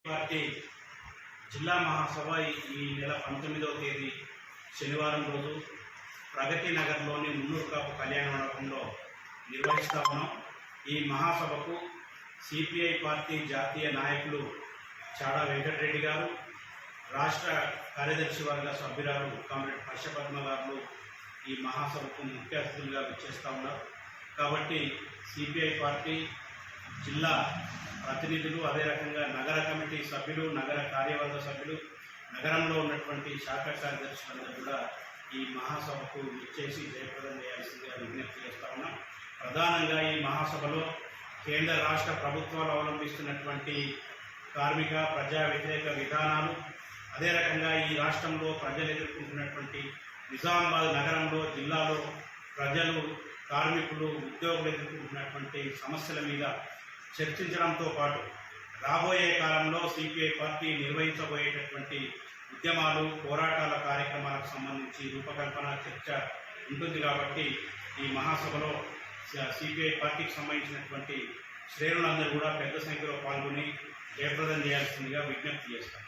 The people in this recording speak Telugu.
పార్టీ జిల్లా మహాసభ ఈ నెల 19వ తేదీ శనివారం రోజు ప్రగతి నగర్లోని మున్నూరు కాపు కళ్యాణ మండపంలో నిర్వహిస్తా ఉన్నాం. ఈ మహాసభకు సిపిఐ పార్టీ జాతీయ నాయకులు చాడా వెంకటరెడ్డి గారు, రాష్ట్ర కార్యదర్శి వర్గ సభ్యురాలు కామ్రేడ్ హర్షపద్మ గారు ఈ మహాసభకు ముఖ్య అతిథులుగా విచ్చేస్తూ ఉన్నారు. కాబట్టి సిపిఐ పార్టీ జిల్లా ప్రతినిధులు, అదే రకంగా నగర కమిటీ సభ్యులు, నగర కార్యవర్గ సభ్యులు, నగరంలో ఉన్నటువంటి శాఖ కార్యదర్శులందరూ కూడా ఈ మహాసభకు విచ్చేసి జయప్రదం చేయాల్సిందిగా విజ్ఞప్తి చేస్తా ఉన్నాం. ప్రధానంగా ఈ మహాసభలో కేంద్ర రాష్ట్ర ప్రభుత్వాలు అవలంబిస్తున్నటువంటి కార్మిక ప్రజా వ్యతిరేక విధానాలు, అదే రకంగా ఈ రాష్ట్రంలో ప్రజలు ఎదుర్కొంటున్నటువంటి నిజామాబాద్ నగరంలో, జిల్లాలో ప్రజలు, కార్మికులు, ఉద్యోగులు ఎదుర్కొంటున్నటువంటి సమస్యల మీద చర్చించడంతో పాటు రాబోయే కాలంలో సిపిఐ పార్టీ నిర్వహించబోయేటటువంటి ఉద్యమాలు, పోరాటాల కార్యక్రమాలకు సంబంధించి రూపకల్పన చర్చ ఉంటుంది. కాబట్టి ఈ మహాసభలో సిపిఐ పార్టీకి సంబంధించినటువంటి శ్రేణులందరూ కూడా పెద్ద సంఖ్యలో పాల్గొని జయప్రదం చేయాల్సిందిగా విజ్ఞప్తి చేస్తారు.